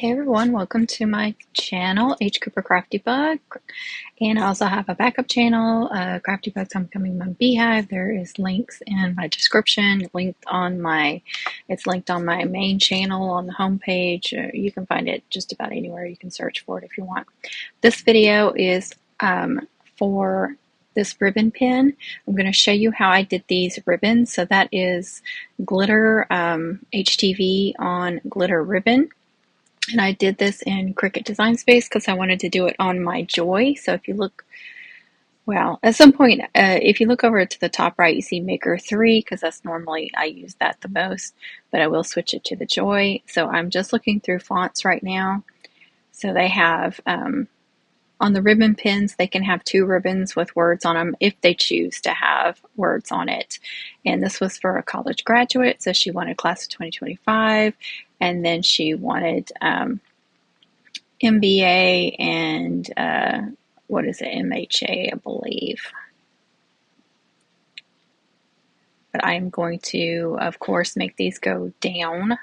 Hey everyone, welcome to my channel, H. Cooper Crafty Bug. And I also have a backup channel, Crafty Bugs Homecoming Mug Beehive. There is links in my description, it's linked on my main channel on the homepage. You can find it just about anywhere. You can search for it if you want. This video is for this ribbon pin. I'm going to show you how I did these ribbons. So that is glitter HTV on glitter ribbon. And I did this in Cricut Design Space because I wanted to do it on my Joy. So if you look, well, at some point, if you look over to the top right, you see Maker 3 because that's normally, I use that the most, but I will switch it to the Joy. So I'm just looking through fonts right now. So they have, on the ribbon pins, they can have 2 ribbons with words on them if they choose to have words on it. And this was for a college graduate, so she wanted class of 2025, and then she wanted MBA and what is it, MHA, I believe. But I am going to, of course, make these go down.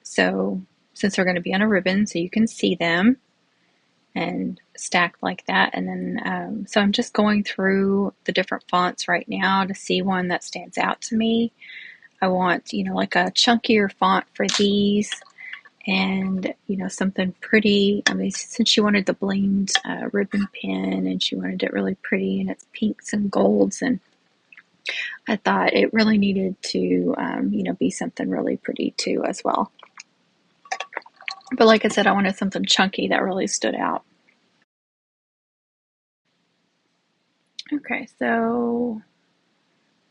So since they're going to be on a ribbon, so you can see them and stacked like that. And then, so I'm just going through the different fonts right now to see one that stands out to me. I want, like a chunkier font for these and, something pretty. I mean, since she wanted the blinged ribbon pin and she wanted it really pretty and it's pinks and golds, and I thought it really needed to, be something really pretty too as well. But like I said, I wanted something chunky that really stood out. Okay, so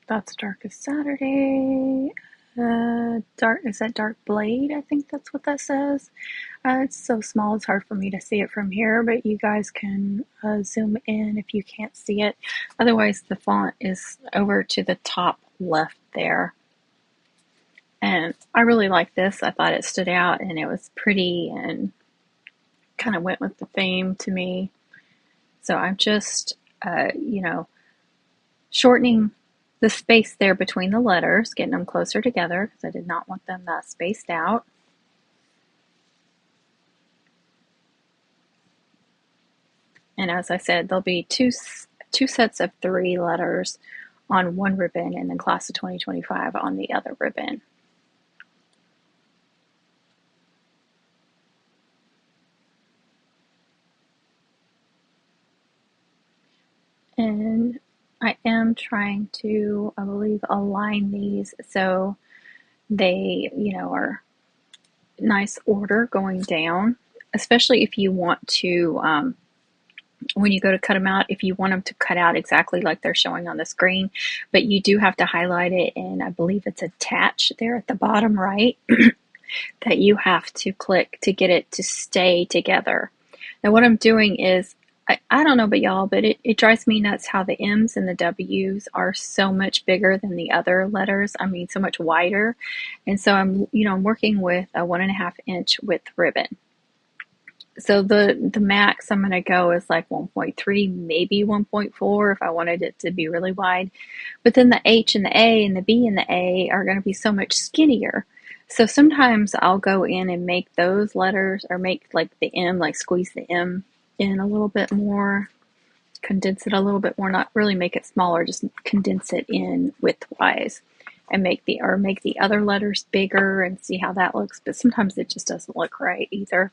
that's Darkest Saturday. Is that Dark Blade? I think that's what that says. It's so small, it's hard for me to see it from here, but you guys can zoom in if you can't see it. Otherwise, the font is over to the top left there. And I really like this. I thought it stood out and it was pretty and kind of went with the theme to me. So I'm just, shortening the space there between the letters, getting them closer together because I did not want them that spaced out. And as I said, there'll be two sets of 3 letters on one ribbon and then class of 2025 on the other ribbon. And I am trying to, I believe, align these so they, are nice order going down, especially if you want to, when you go to cut them out, if you want them to cut out exactly like they're showing on the screen, but you do have to highlight it, and I believe it's attached there at the bottom right that you have to click to get it to stay together. Now what I'm doing is, I don't know about y'all, but it drives me nuts how the M's and the W's are so much bigger than the other letters. I mean, so much wider. And so I'm working with a 1.5 inch width ribbon. So the max I'm going to go is like 1.3, maybe 1.4 if I wanted it to be really wide. But then the H and the A and the B and the A are going to be so much skinnier. So sometimes I'll go in and make those letters, or make like the M, like squeeze the M in a little bit more, condense it a little bit more, not really make it smaller, just condense it in width-wise, and make the other letters bigger and see how that looks. But sometimes it just doesn't look right either.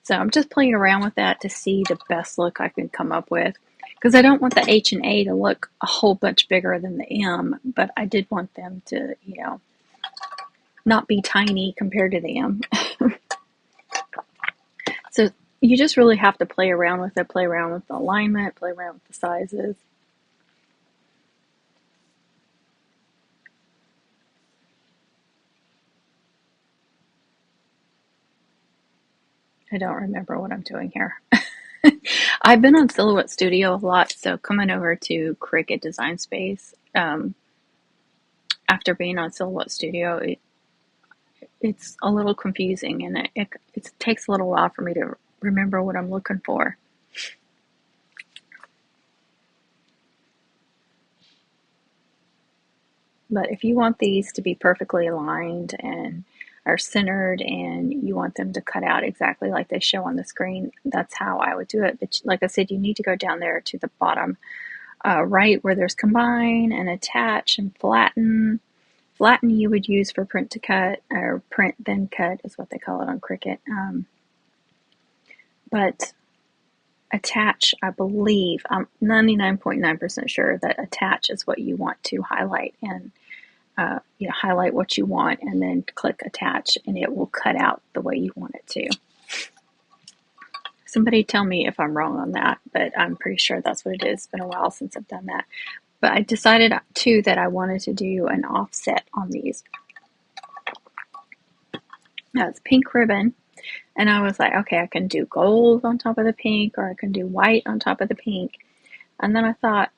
So I'm just playing around with that to see the best look I can come up with, because I don't want the H and A to look a whole bunch bigger than the M, but I did want them to, not be tiny compared to the M. So you just really have to play around with it, play around with the alignment, play around with the sizes. I don't remember what I'm doing here. I've been on Silhouette Studio a lot, so coming over to Cricut Design Space, after being on Silhouette Studio, it's a little confusing, and it takes a little while for me to remember what I'm looking for. But if you want these to be perfectly aligned and are centered and you want them to cut out exactly like they show on the screen, that's how I would do it. But like I said, you need to go down there to the bottom right where there's combine and attach and flatten. Flatten you would use for print to cut, or print then cut is what they call it on Cricut. But attach, I believe, I'm 99.9% sure that attach is what you want to highlight, and highlight what you want and then click attach and it will cut out the way you want it to. Somebody tell me if I'm wrong on that, but I'm pretty sure that's what it is. It's been a while since I've done that. But I decided too that I wanted to do an offset on these. Now it's pink ribbon, and I was like, okay, I can do gold on top of the pink, or I can do white on top of the pink. And then I thought,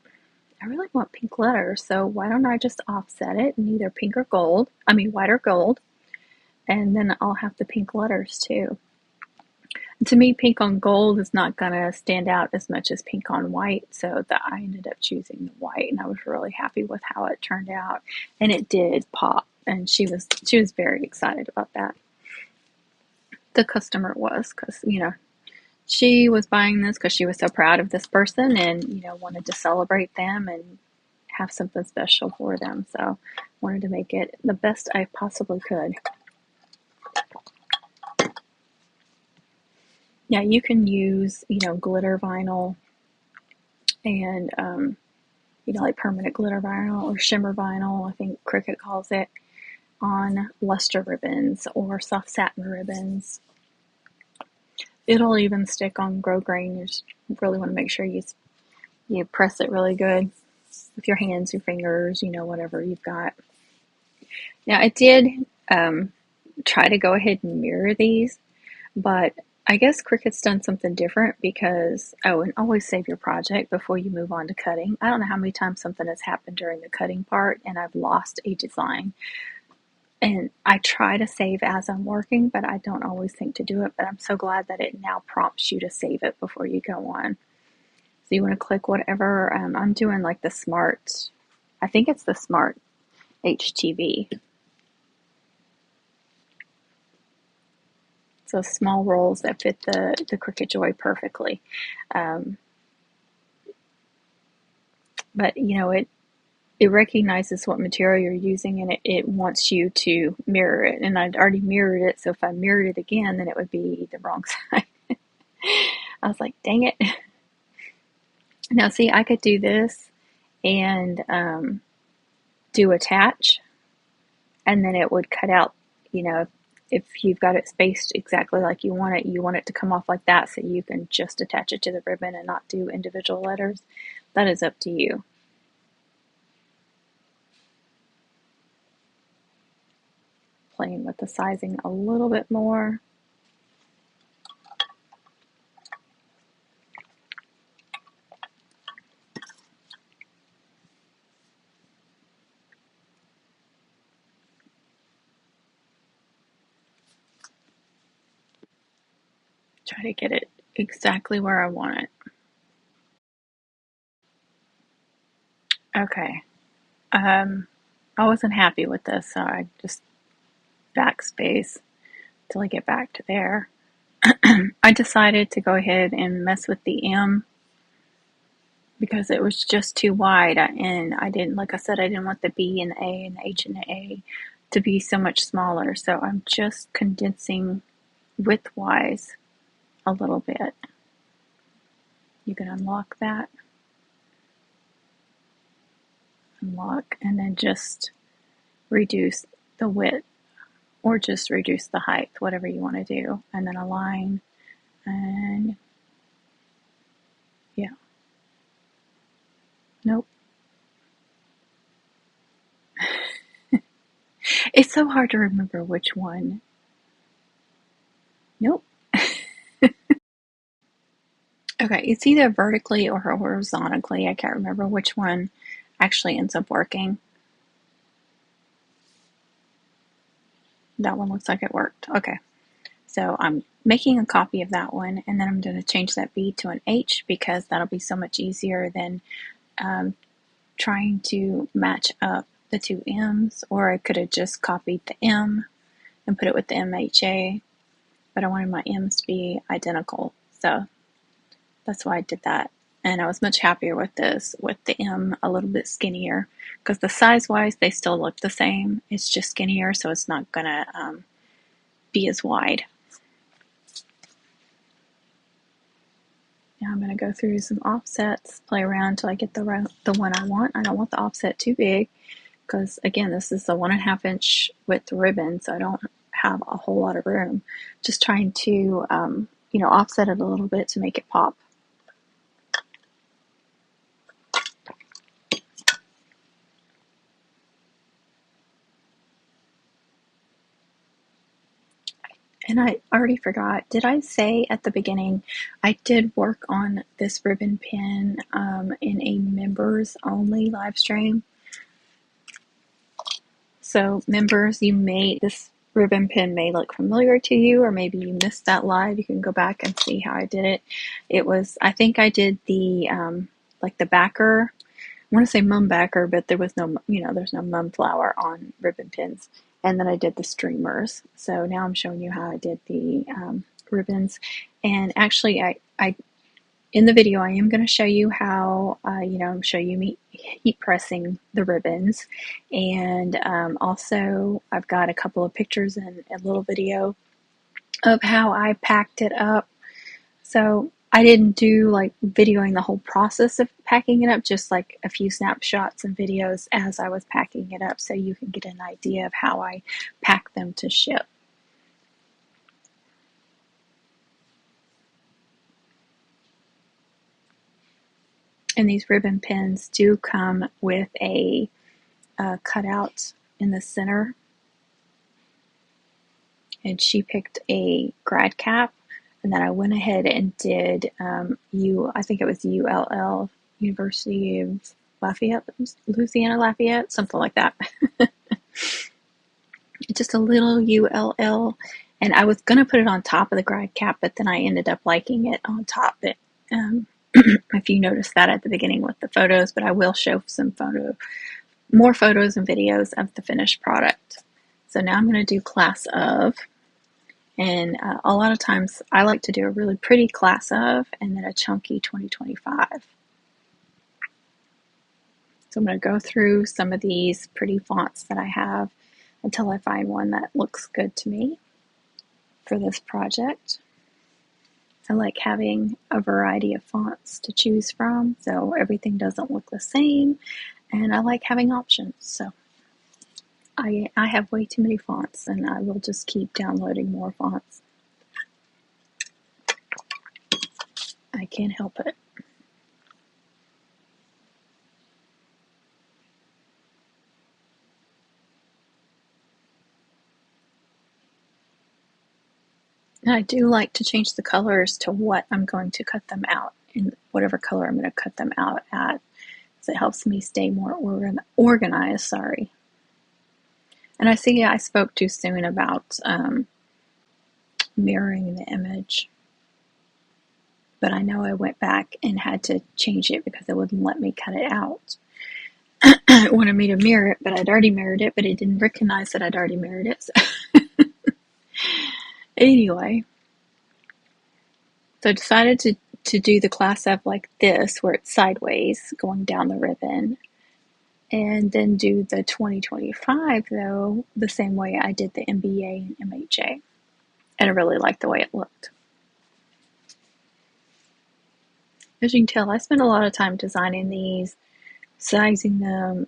I really want pink letters, so why don't I just offset it in either pink or gold, white or gold, and then I'll have the pink letters too. And to me, pink on gold is not going to stand out as much as pink on white, so that I ended up choosing the white, and I was really happy with how it turned out, and it did pop, and she was very excited about that. The customer was, because she was buying this because she was so proud of this person and wanted to celebrate them and have something special for them. So wanted to make it the best I possibly could. Now you can use glitter vinyl and like permanent glitter vinyl or shimmer vinyl, I think Cricut calls it, on luster ribbons or soft satin ribbons. It'll even stick on grosgrain. You just really want to make sure you press it really good with your hands, your fingers, whatever you've got. Now I did try to go ahead and mirror these, but I guess Cricut's done something different because, and always save your project before you move on to cutting. I don't know how many times something has happened during the cutting part and I've lost a design. And I try to save as I'm working, but I don't always think to do it. But I'm so glad that it now prompts you to save it before you go on. So you want to click whatever. I'm doing like the smart, I think it's the smart HTV. So small rolls that fit the Cricut Joy perfectly. But it recognizes what material you're using, and it wants you to mirror it. And I'd already mirrored it, so if I mirrored it again, then it would be the wrong side. I was like, dang it. Now see, I could do this and do attach, and then it would cut out, if you've got it spaced exactly like you want it to come off like that, so you can just attach it to the ribbon and not do individual letters. That is up to you. Playing with the sizing a little bit more. Try to get it exactly where I want it. Okay. I wasn't happy with this, so I just backspace till I get back to there. I decided to go ahead and mess with the M because it was just too wide, and I didn't, like I said, I didn't want the B and the A and the H and the A to be so much smaller, so I'm just condensing width-wise a little bit. You can unlock that. Unlock, and then just reduce the width or just reduce the height, whatever you want to do, and then align, and yeah, nope. It's so hard to remember which one. Nope. Okay, it's either vertically or horizontally. I can't remember which one actually ends up working. That one looks like it worked. Okay, so I'm making a copy of that one, and then I'm going to change that B to an H because that'll be so much easier than trying to match up the two M's, or I could have just copied the M and put it with the MHA, but I wanted my M's to be identical. So that's why I did that. And I was much happier with this, with the M a little bit skinnier, because the size-wise, they still look the same. It's just skinnier, so it's not going to be as wide. Now I'm going to go through some offsets, play around until I get the one I want. I don't want the offset too big, because again, this is a 1.5 inch width ribbon, so I don't have a whole lot of room. Just trying to, offset it a little bit to make it pop. And I already forgot, did I say at the beginning, I did work on this ribbon pin in a members only live stream. So members, this ribbon pin may look familiar to you, or maybe you missed that live. You can go back and see how I did it. I think I did the, like the backer. I want to say mum backer, but there was no, there's no mum flower on ribbon pins. And then I did the streamers. So now I'm showing you how I did the ribbons. And actually, I in the video, I am going to show you how, show you me heat pressing the ribbons. And also, I've got a couple of pictures and a little video of how I packed it up. So I didn't do like videoing the whole process of packing it up, just like a few snapshots and videos as I was packing it up, so you can get an idea of how I pack them to ship. And these ribbon pins do come with a cutout in the center. And she picked a grad cap, and then I went ahead and did I think it was ULL, University of Lafayette, Louisiana Lafayette, something like that. Just a little ULL, and I was going to put it on top of the grad cap, but then I ended up liking it on top. If you noticed that at the beginning with the photos, but I will show more photos and videos of the finished product. So now I'm going to do class of, and a lot of times I like to do a really pretty class of and then a chunky 2025. So I'm going to go through some of these pretty fonts that I have until I find one that looks good to me for this project. I like having a variety of fonts to choose from, so everything doesn't look the same, and I like having options. So I have way too many fonts, and I will just keep downloading more fonts. I can't help it. And I do like to change the colors to what I'm going to cut them out, in whatever color I'm going to cut them out at. So it helps me stay more organized, sorry. And I see I spoke too soon about mirroring the image. But I know I went back and had to change it because it wouldn't let me cut it out. It wanted me to mirror it, but I'd already mirrored it, but it didn't recognize that I'd already mirrored it. So anyway, so I decided to do the class up like this, where it's sideways going down the ribbon, and then do the 2025 though the same way I did the MBA and MHA, and I really liked the way it looked. As you can tell, I spent a lot of time designing these, sizing them,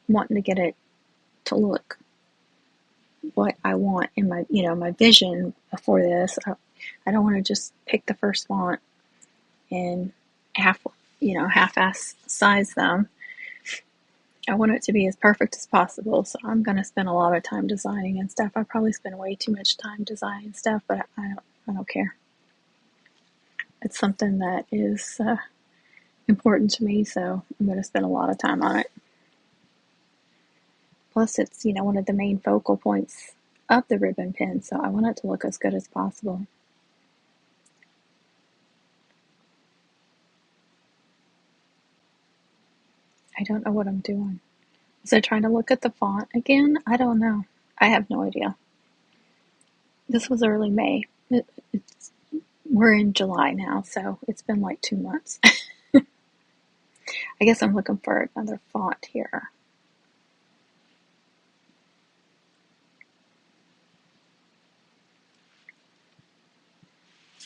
wanting to get it to look what I want in my, my vision for this. I don't want to just pick the first font and half-ass size them. I want it to be as perfect as possible, so I'm going to spend a lot of time designing and stuff. I probably spend way too much time designing stuff, but I don't care. It's something that is important to me, so I'm going to spend a lot of time on it. Plus, it's, one of the main focal points of the ribbon pin, so I want it to look as good as possible. I don't know what I'm doing. Was I trying to look at the font again? I don't know. I have no idea. This was early May. We're in July now, so it's been like 2 months. I guess I'm looking for another font here.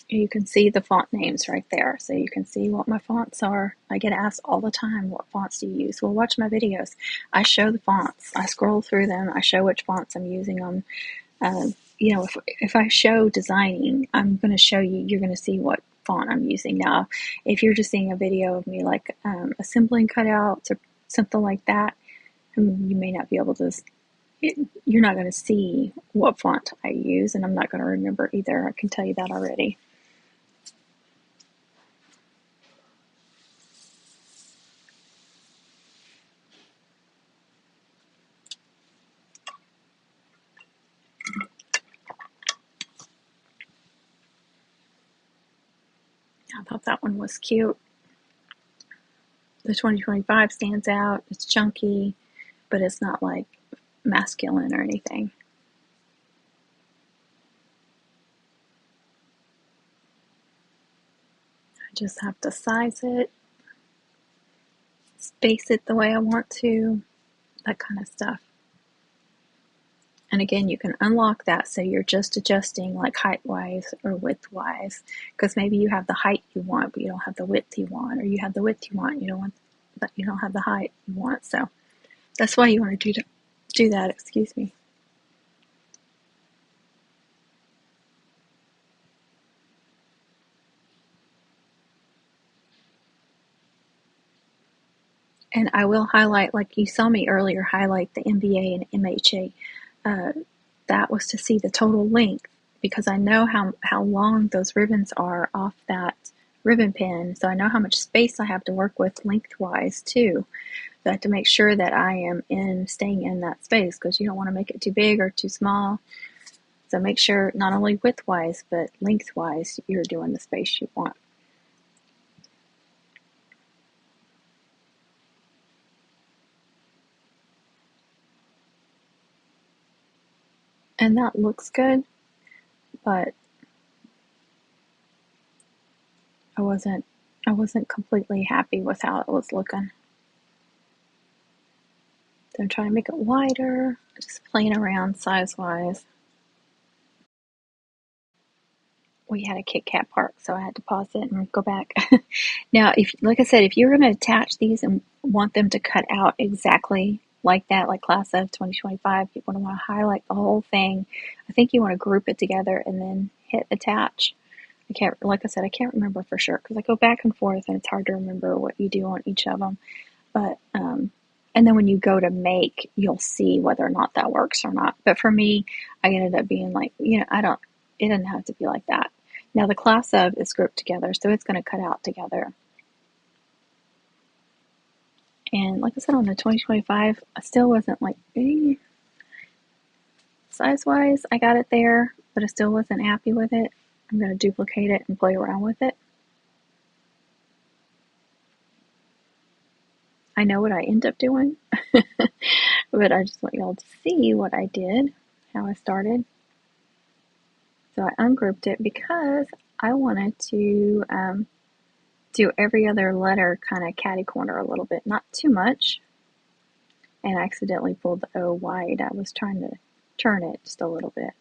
You can see the font names right there, so you can see what my fonts are. I get asked all the time, what fonts do you use? Well, watch my videos. I show the fonts. I scroll through them. I show which fonts I'm using on. If I show designing, I'm going to show you. You're going to see what font I'm using. Now, if you're just seeing a video of me like assembling cutouts or something like that, you may not be able to. You're not going to see what font I use, and I'm not going to remember either. I can tell you that already. I thought that one was cute. The 2025 stands out. It's chunky, but it's not like masculine or anything. I just have to size it, space it the way I want to, that kind of stuff. And again, you can unlock that so you're just adjusting like height-wise or width-wise, because maybe you have the height you want, but you don't have the width you want, or you have the width you want, but you don't have the height you want. So that's why you want to do that. Excuse me. And I will highlight, like you saw me earlier, highlight the MBA and MHA. That was to see the total length, because I know how long those ribbons are off that ribbon pin. So I know how much space I have to work with lengthwise too. So I have to make sure that I am staying in that space, because you don't want to make it too big or too small. So make sure not only widthwise, but lengthwise, you're doing the space you want. And that looks good, but I wasn't completely happy with how it was looking. So I'm trying to make it wider, just playing around size-wise. We had a Kit Kat park, so I had to pause it and go back. Now, like I said, if you're going to attach these and want them to cut out exactly like that, like Class of 2025, you want to highlight the whole thing. I think you want to group it together and then hit attach. Like I said, I can't remember for sure, because I go back and forth and it's hard to remember what you do on each of them. But, and then when you go to make, you'll see whether or not that works or not. But for me, I ended up being like, it doesn't have to be like that. Now the class of is grouped together, so it's going to cut out together. And like I said, on the 2025, I still wasn't like, size-wise, I got it there, but I still wasn't happy with it. I'm going to duplicate it and play around with it. I know what I end up doing, but I just want y'all to see what I did, how I started. So I ungrouped it because I wanted to do every other letter kind of catty corner a little bit, not too much. And I accidentally pulled the O wide. I was trying to turn it just a little bit.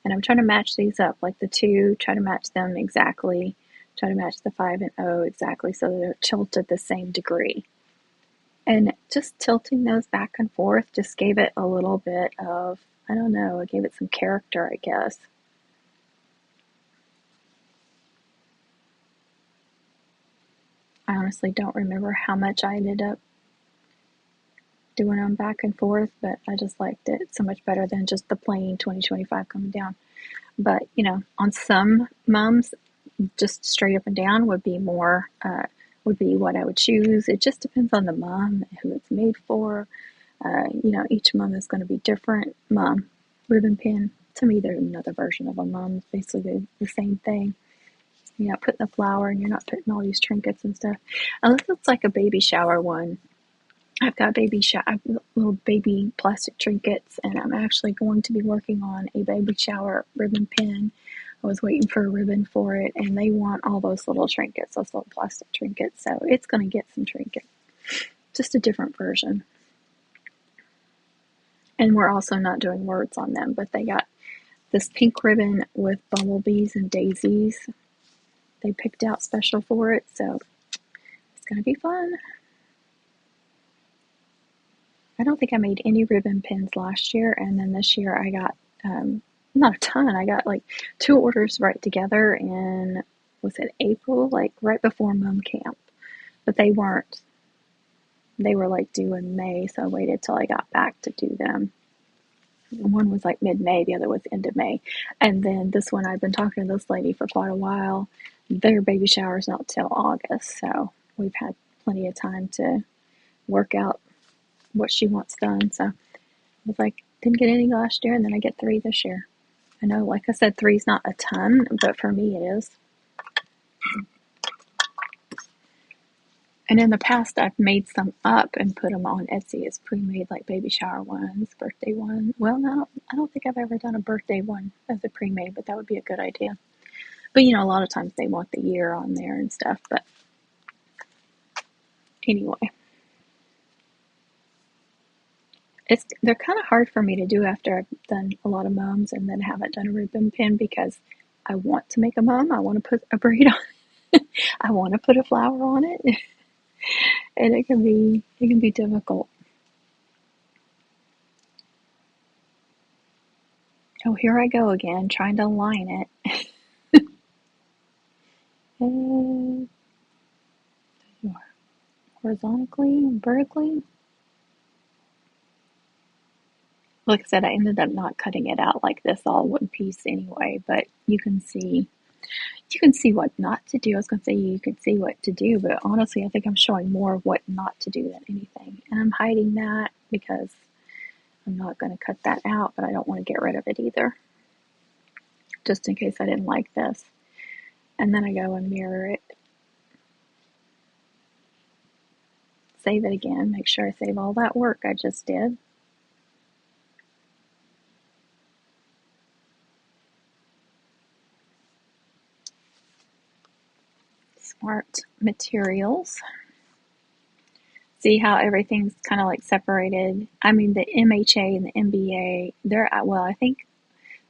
And I'm trying to match these up, like the 2, try to match them exactly, try to match the 5 and O exactly so they're tilted the same degree. And just tilting those back and forth just gave it a little bit of, I don't know, it gave it some character, I guess. I honestly don't remember how much I ended up doing them back and forth, but I just liked it so much better than just the plain 2025 coming down. But, on some mums, just straight up and down would be more, would be what I would choose. It just depends on the mom, who it's made for. Each mum is going to be different. Mom, ribbon pin, to me, there's another version of a mum. It's basically the same thing. You're not putting the flower and you're not putting all these trinkets and stuff. Unless it's like a baby shower one. I've got little baby plastic trinkets, and I'm actually going to be working on a baby shower ribbon pin. I was waiting for a ribbon for it, and they want all those little trinkets, those little plastic trinkets, so it's going to get some trinkets. Just a different version. And we're also not doing words on them, but they got this pink ribbon with bumblebees and daisies. They picked out special for it, so it's going to be fun. I don't think I made any ribbon pins last year, and then this year I got not a ton. I got like 2 orders right together in, was it April? Like right before mom camp. But they weren't. They were like due in May, so I waited till I got back to do them. One was like mid-May, the other was end of May. And then this one, I've been talking to this lady for quite a while. Their baby shower's not till August, so we've had plenty of time to work out what she wants done. So I was like, didn't get any last year, and then I get 3 this year. I know, like I said, 3's not a ton, but for me it is. And in the past, I've made some up and put them on Etsy as pre-made, like baby shower ones, birthday one. Well, no, I don't think I've ever done a birthday one as a pre-made, but that would be a good idea. But, you know, a lot of times they want the year on there and stuff. But anyway, they're kind of hard for me to do after I've done a lot of mums and then haven't done a ribbon pin, because I want to make a mum. I want to put a braid on it. I want to put a flower on it. And it can be difficult. Oh, here I go again, trying to align it. And horizontally and vertically. Like I said, I ended up not cutting it out like this, all one piece anyway, but you can see what not to do. I was going to say you can see what to do, but honestly, I think I'm showing more of what not to do than anything. And I'm hiding that because I'm not going to cut that out, but I don't want to get rid of it either, just in case I didn't like this. And then I go and mirror it. Save it again. Make sure I save all that work I just did. Smart Materials. See how everything's kind of like separated. I mean, the MHA and the MBA, they're at, well, I think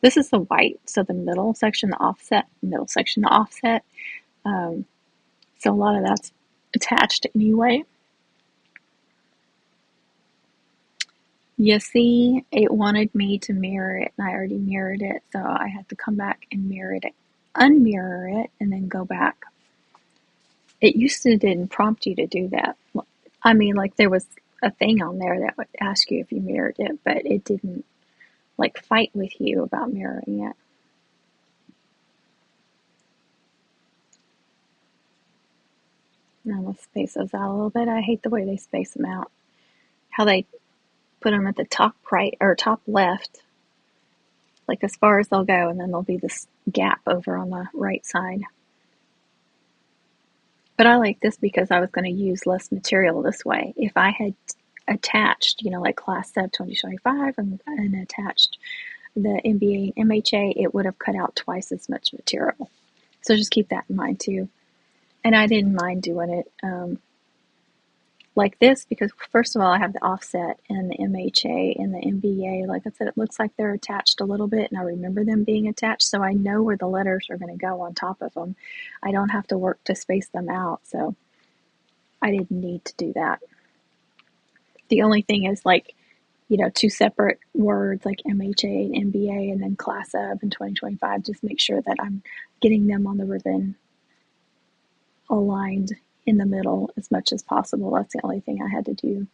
this is the white, so the middle section, the offset. So a lot of that's attached anyway. You see, it wanted me to mirror it, and I already mirrored it, so I had to come back and mirror it, unmirror it, and then go back. It used to didn't prompt you to do that. I mean, like there was a thing on there that would ask you if you mirrored it, but it didn't like fight with you about mirroring it. Now let's space those out a little bit. I hate the way they space them out. How they put them at the top right or top left, like as far as they'll go, and then there'll be this gap over on the right side. But I like this because I was going to use less material this way. If I had attached, like Class Sub 2025 and attached the MBA and MHA, it would have cut out twice as much material. So just keep that in mind too. And I didn't mind doing it like this because, first of all, I have the offset and the MHA and the MBA. Like I said, it looks like they're attached a little bit, and I remember them being attached, so I know where the letters are going to go on top of them. I don't have to work to space them out, so I didn't need to do that. The only thing is, like, 2 separate words like MHA and MBA and then Class Up in 2025. Just make sure that I'm getting them on the ribbon aligned in the middle as much as possible. That's the only thing I had to do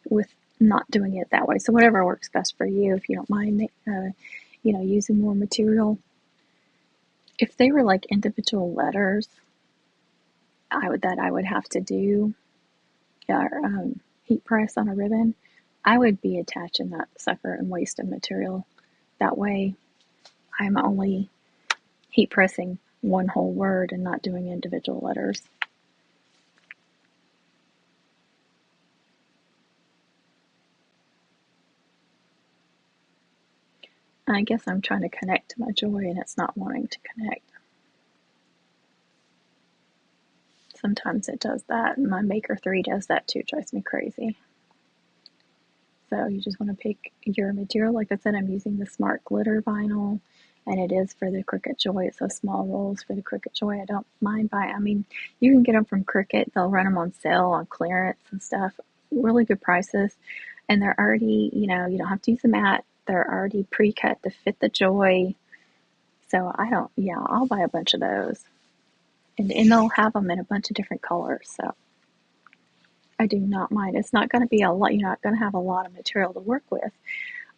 with not doing it that way. So whatever works best for you, if you don't mind, using more material. If they were like individual letters, I would have to do heat press on a ribbon. I would be attaching that sucker and wasting material. That way, I'm only heat pressing one whole word and not doing individual letters. I guess I'm trying to connect to my joy and it's not wanting to connect. Sometimes it does that, and my Maker 3 does that too, drives me crazy. So you just want to pick your material. Like I said, I'm using the Smart Glitter vinyl, and it is for the Cricut Joy. It's those small rolls for the Cricut Joy. I don't mind buying. I mean, you can get them from Cricut. They'll run them on sale, on clearance and stuff. Really good prices. And they're already, you don't have to use the mat. They're already pre-cut to fit the Joy. So I'll buy a bunch of those. And they'll have them in a bunch of different colors. So I do not mind. It's not going to be a lot. You're not going to have a lot of material to work with.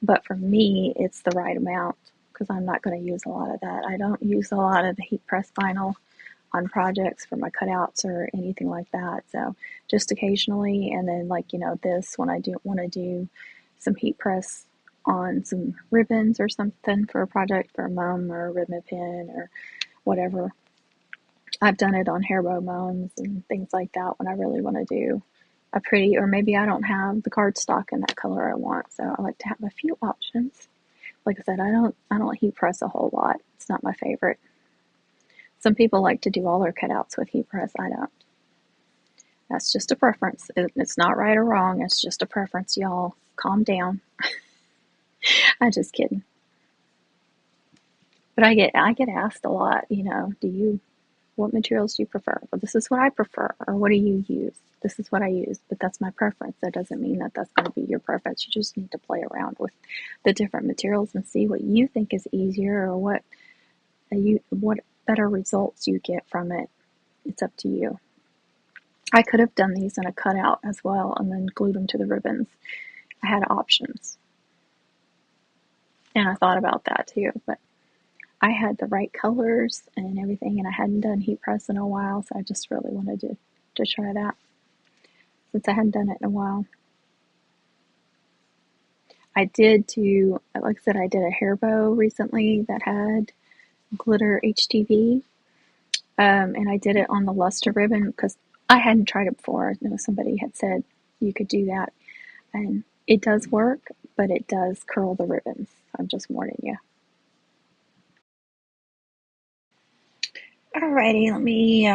But for me, it's the right amount because I'm not going to use a lot of that. I don't use a lot of the heat press vinyl on projects for my cutouts or anything like that. So just occasionally, and then this when I do want to do some heat press on some ribbons or something for a project for a mum or a ribbon pin or whatever. I've done it on hair bow mums and things like that when I really want to do a pretty, or maybe I don't have the cardstock in that color I want, so I like to have a few options. Like I said, I don't heat press a whole lot. It's not my favorite. Some people like to do all their cutouts with heat press. I don't. That's just a preference. It's not right or wrong. It's just a preference, y'all. Calm down. I'm just kidding. But I get asked a lot, what materials do you prefer? Well, this is what I prefer, or what do you use? This is what I use, but that's my preference. That doesn't mean that that's going to be your preference. You just need to play around with the different materials and see what you think is easier or what better results you get from it. It's up to you. I could have done these in a cutout as well and then glued them to the ribbons. I had options. And I thought about that too, but I had the right colors and everything, and I hadn't done heat press in a while, so I just really wanted to try that since I hadn't done it in a while. I did like I said, I did a hair bow recently that had glitter HTV, and I did it on the luster ribbon because I hadn't tried it before. Somebody had said you could do that, and it does work, but it does curl the ribbons. I'm just warning you. Alrighty, let me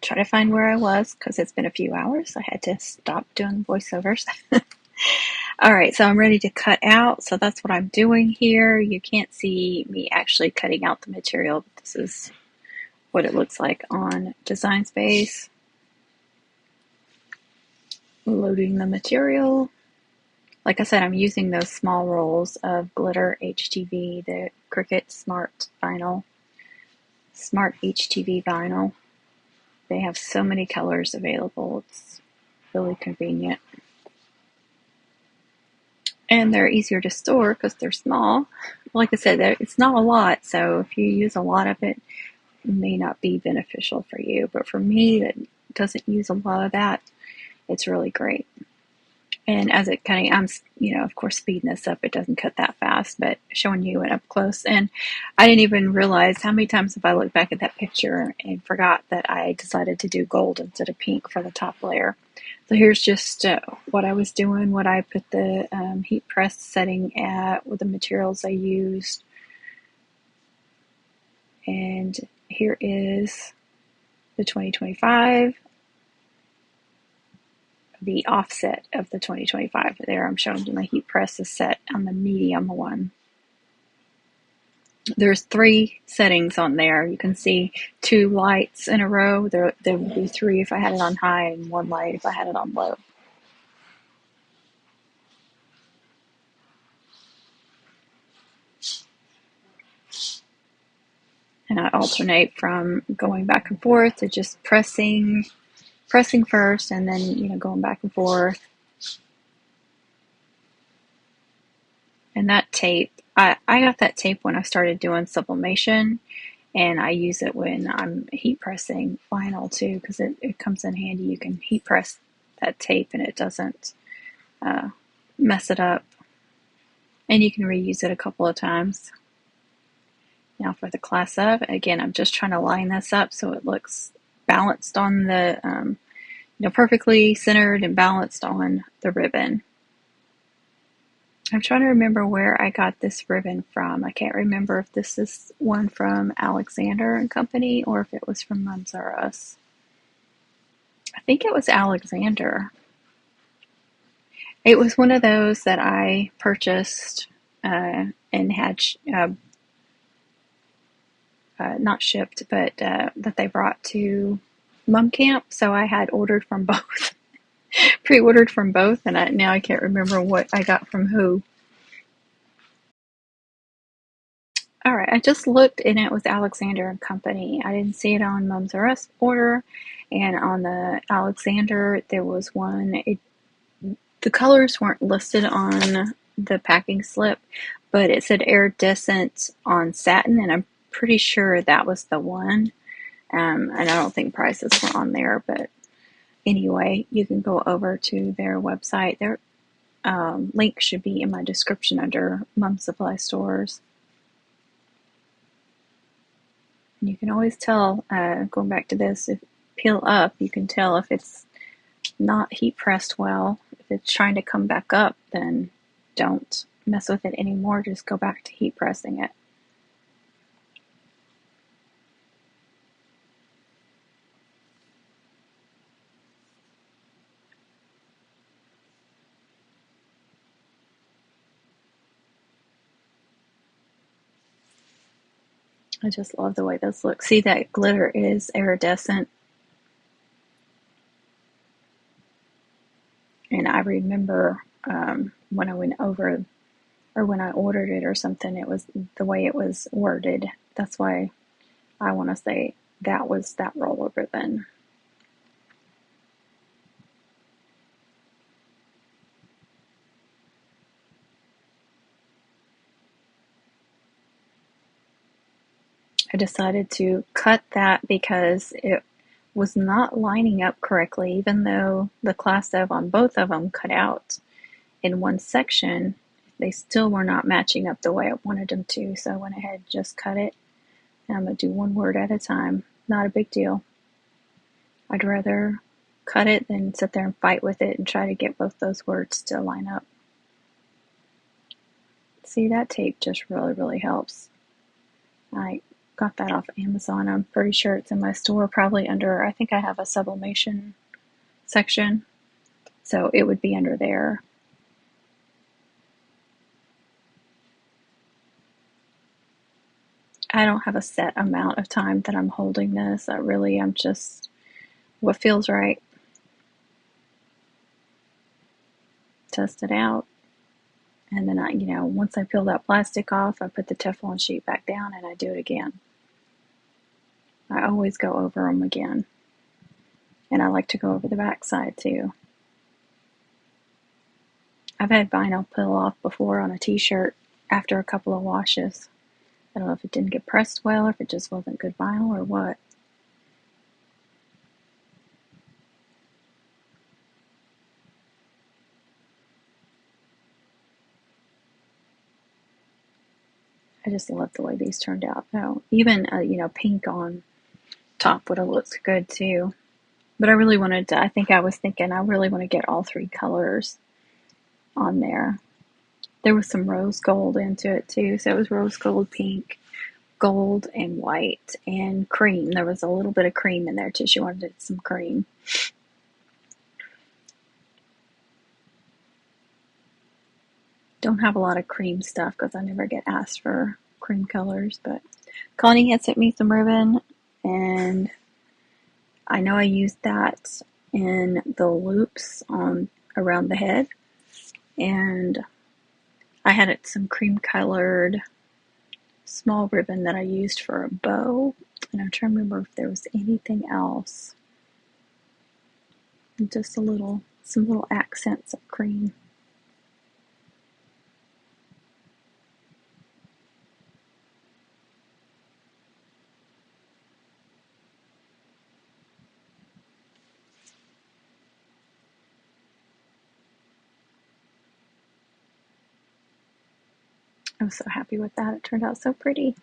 try to find where I was because it's been a few hours. I had to stop doing voiceovers. Alright, so I'm ready to cut out. So that's what I'm doing here. You can't see me actually cutting out the material, but this is what it looks like on Design Space. Loading the material. Like I said, I'm using those small rolls of glitter HTV, the Cricut Smart HTV vinyl. They have so many colors available. It's really convenient. And they're easier to store because they're small. Like I said, it's not a lot, so if you use a lot of it, it may not be beneficial for you. But for me, that doesn't use a lot of that, it's really great. And as it cutting, I'm, of course, speeding this up. It doesn't cut that fast, but showing you it up close. And I didn't even realize how many times have I looked back at that picture and forgot that I decided to do gold instead of pink for the top layer. So here's just what I was doing, what I put the heat press setting at with the materials I used. And here is the 2025. The offset of the 2025. There I'm showing you my heat press is set on the medium one. There's 3 settings on there. You can see 2 lights in a row. There would be 3 if I had it on high and 1 light if I had it on low. And I alternate from going back and forth to just pressing first and then going back and forth. And that tape, I got that tape when I started doing sublimation, and I use it when I'm heat pressing vinyl too because it comes in handy. You can heat press that tape and it doesn't mess it up, and you can reuse it a couple of times. Now for the class of, again, I'm just trying to line this up so it looks balanced on the perfectly centered and balanced on the ribbon. I'm trying to remember where I got this ribbon from. I can't remember if this is one from Alexander and Company or if it was from Mums R Us. I think it was Alexander. It was one of those that I purchased and had not shipped, but that they brought to Mum Camp. So I had ordered from both, pre-ordered from both, and now I can't remember what I got from who. All right, I just looked and it was Alexander and Company. I didn't see it on Mums R Us order, and on the Alexander there was one. The colors weren't listed on the packing slip, but it said iridescent on satin, and I'm pretty sure that was the one. And I don't think prices were on there, but anyway, you can go over to their website. Their link should be in my description under Mum Supply Stores. And you can always tell, going back to this, if peel up, you can tell if it's not heat pressed well. If it's trying to come back up, then don't mess with it anymore. Just go back to heat pressing it. I just love the way this looks. See, that glitter is iridescent. And I remember when I went over, or when I ordered it or something, it was the way it was worded. That's why I want to say that was that roller ribbon. I decided to cut that because it was not lining up correctly, even though the class sew on both of them cut out in one section. They still were not matching up the way I wanted them to, so I went ahead and just cut it. And I'm going to do one word at a time. Not a big deal. I'd rather cut it than sit there and fight with it and try to get both those words to line up. See, that tape just really, really helps. I got that off Amazon. I'm pretty sure it's in my store, probably under, I think I have a sublimation section, so it would be under there. I don't have a set amount of time that I'm holding this. I'm just what feels right. Test it out. And then once I peel that plastic off, I put the Teflon sheet back down and I do it again. I always go over them again. And I like to go over the back side too. I've had vinyl peel off before on a t-shirt after a couple of washes. I don't know if it didn't get pressed well, or if it just wasn't good vinyl, or what. I just love the way these turned out. Now, even pink on top would have looked good too. But I really wanted to. I was thinking I really want to get all three colors on there. There was some rose gold into it too, so it was rose gold, pink, gold, and white, and cream. There was a little bit of cream in there too. She wanted some cream. Don't have a lot of cream stuff because I never get asked for cream colors, but Connie had sent me some ribbon, and I know I used that in the loops on around the head, and I had some cream colored small ribbon that I used for a bow, and I'm trying to remember if there was anything else. Just some little accents of cream. I was so happy with that. It turned out so pretty.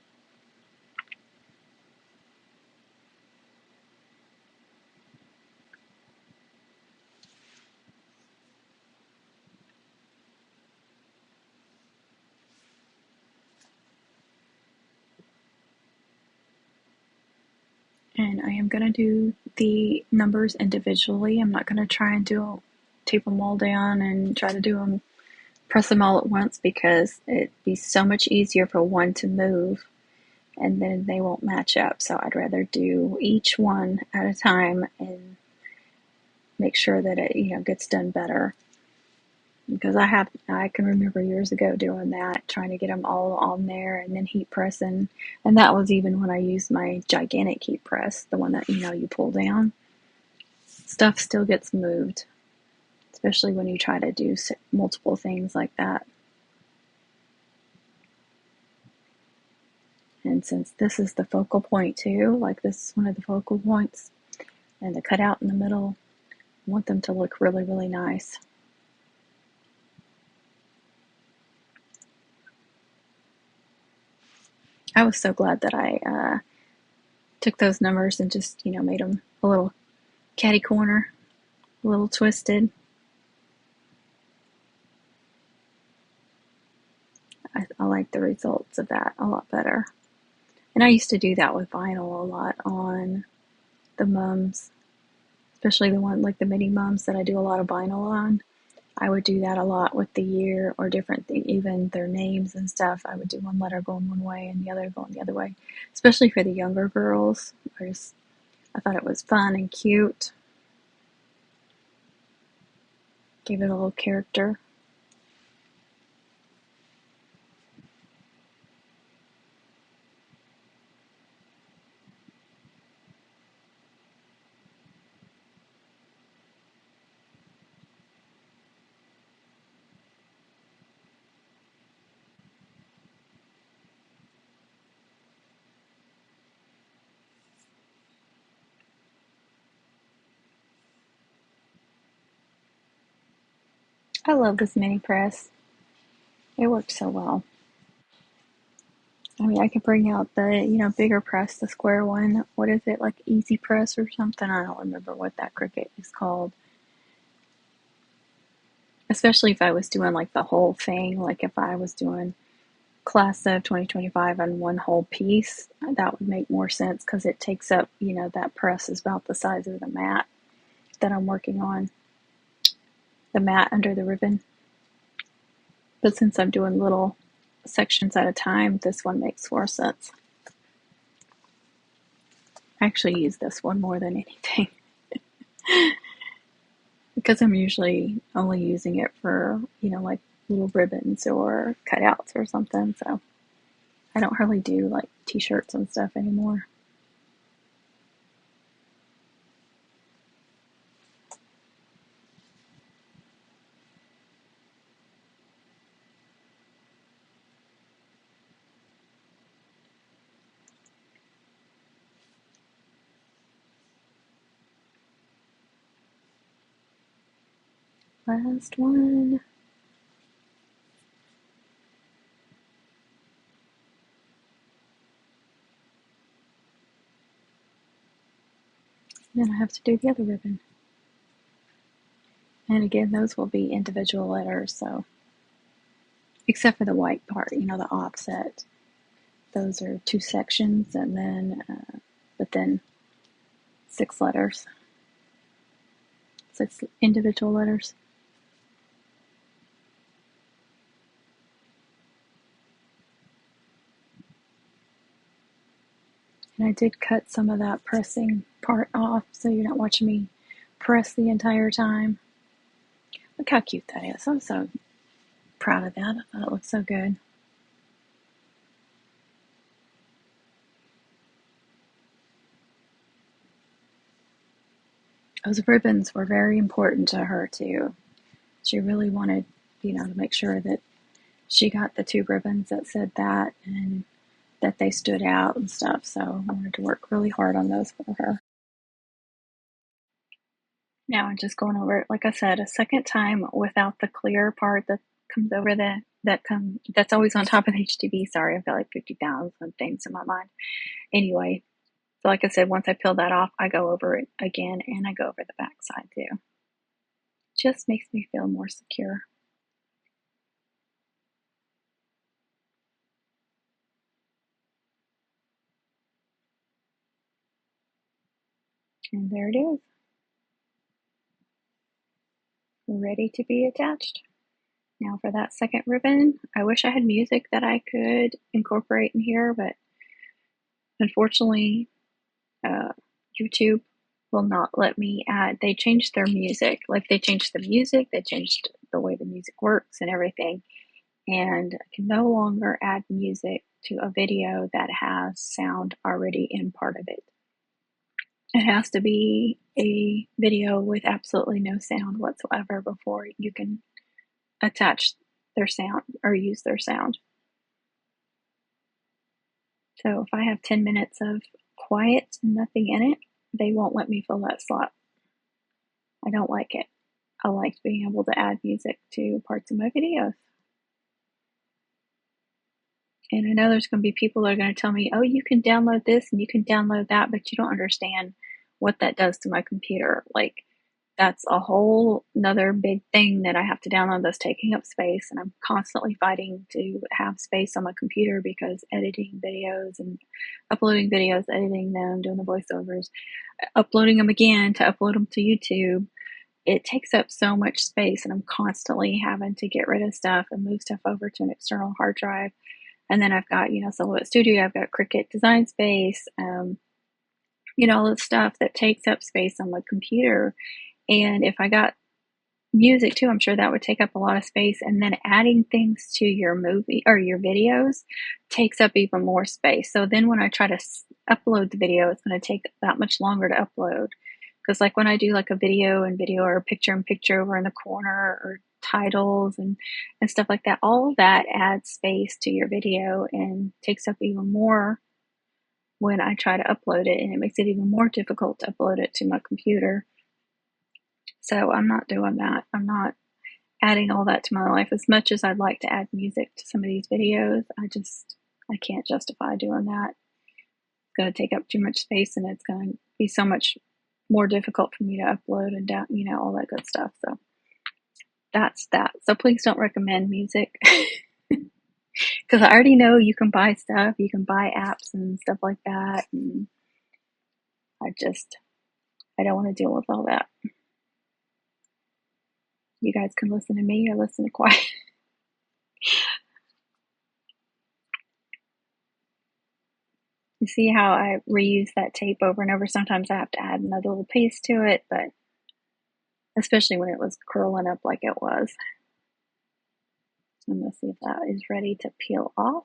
And I am going to do the numbers individually. I'm not going to try and tape them all down and try to press them all at once, because it'd be so much easier for one to move and then they won't match up. So I'd rather do each one at a time and make sure that it, gets done better. Because I can remember years ago doing that, trying to get them all on there and then heat pressing. And that was even when I used my gigantic heat press, the one that, you pull down. Stuff still gets moved, especially when you try to do multiple things like that. And since this is the focal point too, like this is one of the focal points, and the cutout in the middle, I want them to look really, really nice. I was so glad that I took those numbers and just, made them a little catty corner, a little twisted. I like the results of that a lot better. And I used to do that with vinyl a lot on the mums, especially the one like the mini mums that I do a lot of vinyl on. I would do that a lot with the year or different things, even their names and stuff. I would do one letter going one way and the other going the other way, especially for the younger girls. I thought it was fun and cute. Gave it a little character. I love this mini press. It works so well. I mean, I could bring out the, bigger press, the square one. What is it, like Easy Press or something? I don't remember what that Cricut is called. Especially if I was doing like the whole thing, like if I was doing class of 2025 on one whole piece, that would make more sense because it takes up, that press is about the size of the mat that I'm working on, the mat under the ribbon. But since I'm doing little sections at a time, this one makes more sense. I actually use this one more than anything because I'm usually only using it for, like little ribbons or cutouts or something. So I don't hardly do like t-shirts and stuff anymore. Last one. Then I have to do the other ribbon. And again, those will be individual letters, so except for the white part, the offset. Those are 2 sections, and then, but then 6 letters, 6 individual letters. And I did cut some of that pressing part off, so you're not watching me press the entire time. Look how cute that is. I'm so proud of that. I thought it looked so good. Those ribbons were very important to her too. She really wanted, to make sure that she got the 2 ribbons that said that and that they stood out and stuff. So I wanted to work really hard on those for her. Now I'm just going over it, like I said, a second time without the clear part that comes over that's always on top of the HTV. Sorry, I've got like 50,000 things in my mind. Anyway, so like I said, once I peel that off, I go over it again and I go over the back side too. Just makes me feel more secure. And there it is, ready to be attached. Now for that second ribbon, I wish I had music that I could incorporate in here, but unfortunately, YouTube will not let me add. They changed their music. Like they changed the music, they changed the way the music works and everything. And I can no longer add music to a video that has sound already in part of it. It has to be a video with absolutely no sound whatsoever before you can attach their sound or use their sound. So if I have 10 minutes of quiet and nothing in it, they won't let me fill that slot. I don't like it. I like being able to add music to parts of my videos. And I know there's going to be people that are going to tell me, oh, you can download this and you can download that, but you don't understand what that does to my computer. Like, that's a whole another big thing that I have to download that's taking up space. And I'm constantly fighting to have space on my computer because editing videos and uploading videos, editing them, doing the voiceovers, uploading them again to upload them to YouTube, it takes up so much space. And I'm constantly having to get rid of stuff and move stuff over to an external hard drive. And then I've got, Cello Studio, I've got Cricut Design Space, all the stuff that takes up space on my computer. And if I got music too, I'm sure that would take up a lot of space. And then adding things to your movie or your videos takes up even more space. So then when I try to upload the video, it's going to take that much longer to upload. Because like when I do like a video or a picture in picture over in the corner or titles and stuff like that, all of that adds space to your video and takes up even more when I try to upload it, and it makes it even more difficult to upload it to my computer. So I'm not doing that. I'm not adding all that to my life. As much as I'd like to add music to some of these videos, I can't justify doing that. It's going to take up too much space, and it's going to be so much more difficult for me to upload and down, all that good stuff. So that's that. So please don't recommend music because I already know you can buy stuff. You can buy apps and stuff like that. And I don't want to deal with all that. You guys can listen to me or listen to quiet. You see how I reuse that tape over and over? Sometimes I have to add another little piece to it, but especially when it was curling up like it was. I'm going to see if that is ready to peel off.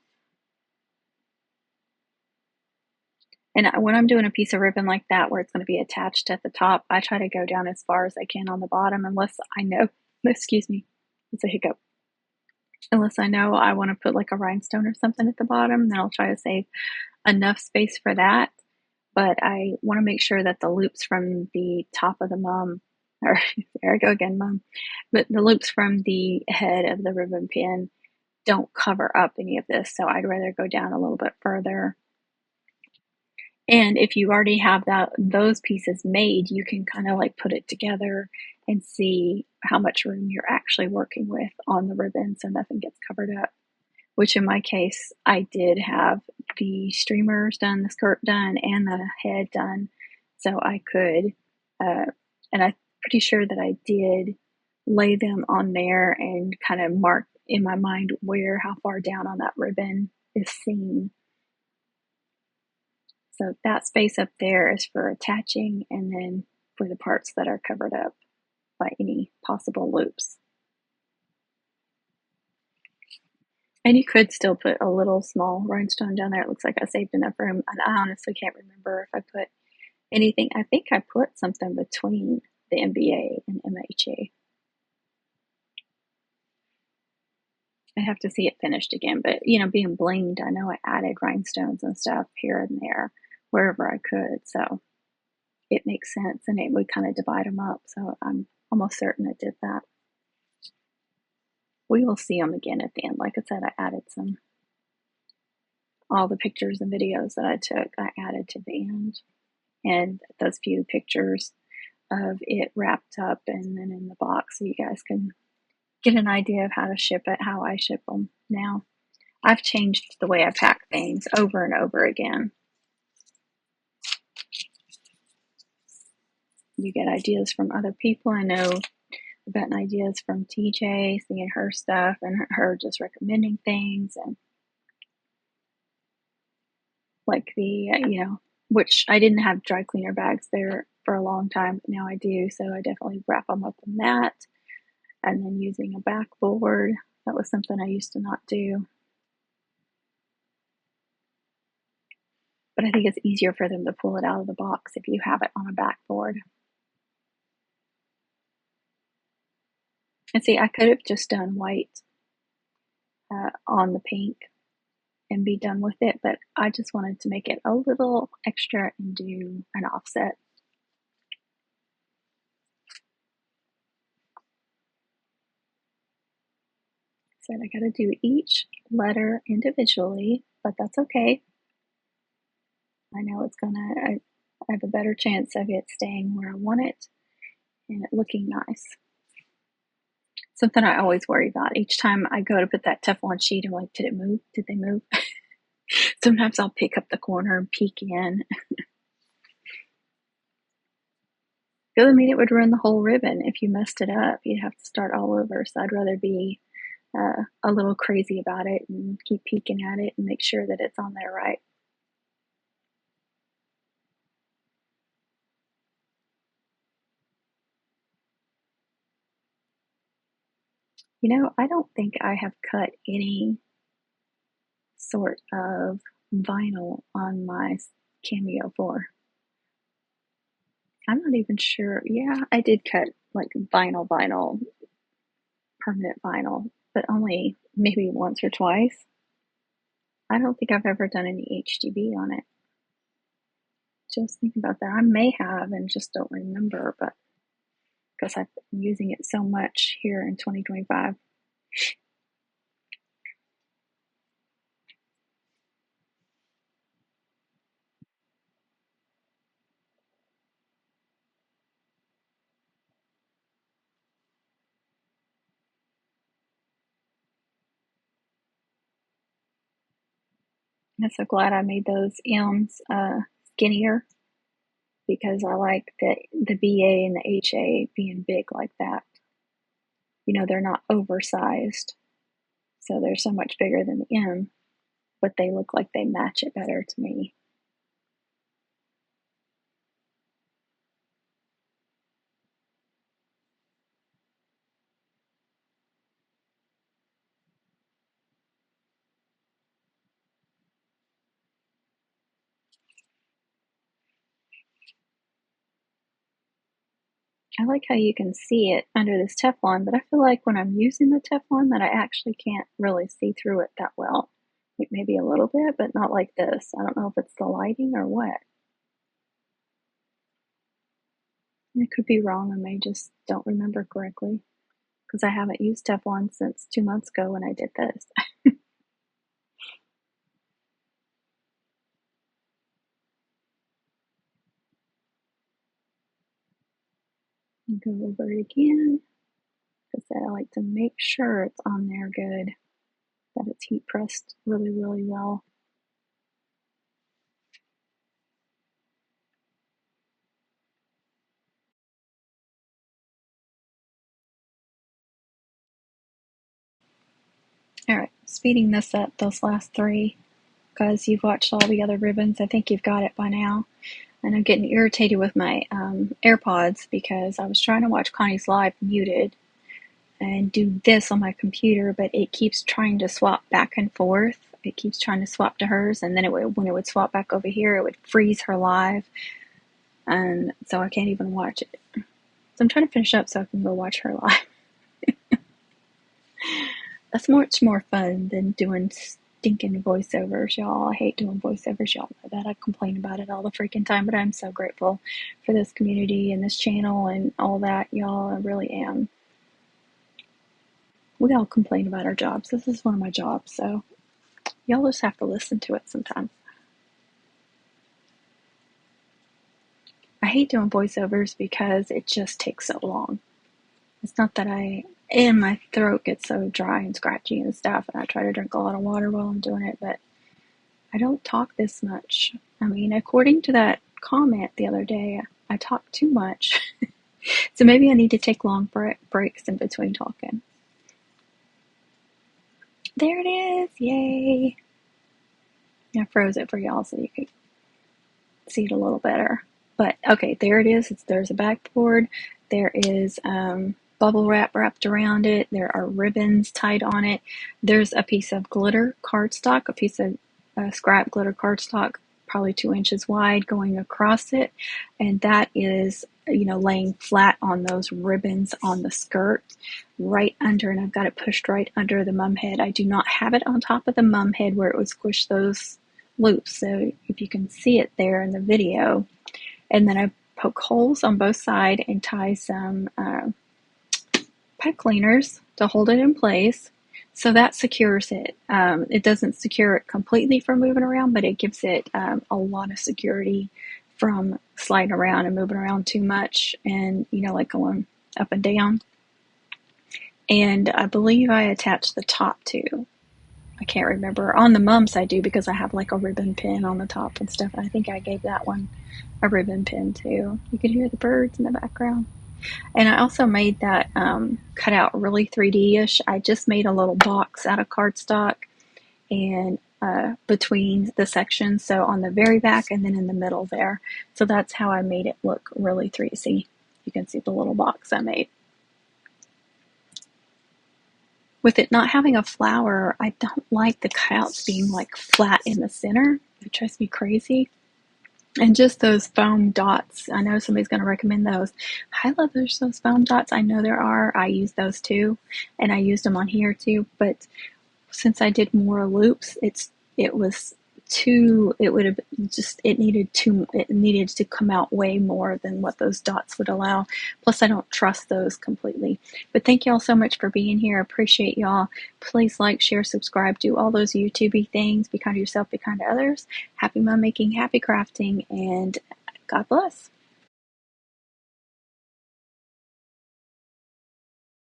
And when I'm doing a piece of ribbon like that where it's going to be attached at the top, I try to go down as far as I can on the bottom unless I know, excuse me, it's a hiccup. Unless I know I want to put like a rhinestone or something at the bottom, then I'll try to save enough space for that. But I want to make sure that the loops from the top of the or there I go again, but the loops from the head of the ribbon pin don't cover up any of this. So I'd rather go down a little bit further. And if you already have those pieces made, you can kind of like put it together and see how much room you're actually working with on the ribbon so nothing gets covered up. Which in my case, I did have the streamers done, the skirt done, and the head done. So I could, and I'm pretty sure that I did lay them on there and kind of mark in my mind how far down on that ribbon is seen. So that space up there is for attaching, and then for the parts that are covered up by any possible loops. And you could still put a little small rhinestone down there. It looks like I saved enough room. And I honestly can't remember if I put anything. I think I put something between the MBA and MHA. I have to see it finished again. But, being blinged, I know I added rhinestones and stuff here and there wherever I could. So it makes sense. And it would kind of divide them up. So I'm almost certain I did that. We will see them again at the end. Like I said, I added all the pictures and videos that I took, I added to the end. And those few pictures of it wrapped up and then in the box so you guys can get an idea of how to ship it, how I ship them now. I've changed the way I pack things over and over again. you get ideas from other people. I know I've gotten ideas from TJ, seeing her stuff and her just recommending things, and like the, which I didn't have dry cleaner bags there for a long time, but now I do. So I definitely wrap them up in that. And then using a backboard, that was something I used to not do. But I think it's easier for them to pull it out of the box if you have it on a backboard. And see, I could have just done white on the pink and be done with it, but I just wanted to make it a little extra and do an offset. Said I gotta do each letter individually, but that's okay. I know I have a better chance of it staying where I want it and it looking nice. Something I always worry about. Each time I go to put that Teflon sheet, I'm like, did it move? Did they move? Sometimes I'll pick up the corner and peek in. Because, I mean, it would ruin the whole ribbon if you messed it up. You'd have to start all over. So I'd rather be a little crazy about it and keep peeking at it and make sure that it's on there right. I don't think I have cut any sort of vinyl on my Cameo 4. I'm not even sure. Yeah, I did cut like vinyl, permanent vinyl, but only maybe once or twice. I don't think I've ever done any HTV on it. Just think about that. I may have and just don't remember, but because I've been using it so much here in 2025. I'm so glad I made those M's skinnier because I like the BA and the HA being big like that. They're not oversized, so they're so much bigger than the M, but they look like they match it better to me. I like how you can see it under this Teflon, but I feel like when I'm using the Teflon that I actually can't really see through it that well. Like maybe a little bit, but not like this. I don't know if it's the lighting or what. I could be wrong. I may just don't remember correctly because I haven't used Teflon since 2 months ago when I did this. Go over it again. Because I like to make sure it's on there good, that it's heat pressed really, really well. All right, speeding this up, those last three, because you've watched all the other ribbons. I think you've got it by now. And I'm getting irritated with my AirPods because I was trying to watch Connie's live muted and do this on my computer, but it keeps trying to swap back and forth. It keeps trying to swap to hers, and then when it would swap back over here, it would freeze her live, and so I can't even watch it. So I'm trying to finish up so I can go watch her live. That's much more fun than doing stinking voiceovers, y'all. I hate doing voiceovers, y'all know that. I complain about it all the freaking time, but I'm so grateful for this community and this channel and all that, y'all. I really am. We all complain about our jobs. This is one of my jobs, so y'all just have to listen to it sometimes. I hate doing voiceovers because it just takes so long. It's not that and my throat gets so dry and scratchy and stuff, and I try to drink a lot of water while I'm doing it, but I don't talk this much. I mean, according to that comment the other day, I I talk too much. So maybe I need to take long breaks in between talking. There it is. Yay. I froze it for y'all so you could see it a little better. But okay, there it is. There's a backboard. There is bubble wrap wrapped around it. There are ribbons tied on it. There's a piece of glitter cardstock, a piece of scrap glitter cardstock, probably 2 inches wide, going across it. And that is, laying flat on those ribbons on the skirt right under, and I've got it pushed right under the mum head. I do not have it on top of the mum head where it would squish those loops. So if you can see it there in the video, and then I poke holes on both sides and tie some pipe cleaners to hold it in place. So that secures it. It doesn't secure it completely from moving around, but it gives it a lot of security from sliding around and moving around too much, and like going up and down. And I believe I attached the top too. I can't remember. On the mum's I do, because I have like a ribbon pin on the top and stuff. And I think I gave that one a ribbon pin too. You can hear the birds in the background. And I also made that cutout really 3D-ish. I just made a little box out of cardstock and between the sections, so on the very back and then in the middle there. So that's how I made it look really 3D. See, you can see the little box I made. With it not having a flower, I don't like the cutouts being like flat in the center. It drives me crazy. And just those foam dots, I know somebody's going to recommend those. I love those foam dots. I know there are. I use those too, and I used them on here too. But since I did more loops, it needed to come out way more than what those dots would allow. Plus, I don't trust those completely. But thank y'all so much for being here. I appreciate y'all. Please like, share, subscribe, do all those YouTube-y things. Be kind to yourself, be kind to others. Happy mom making, happy crafting, and God bless.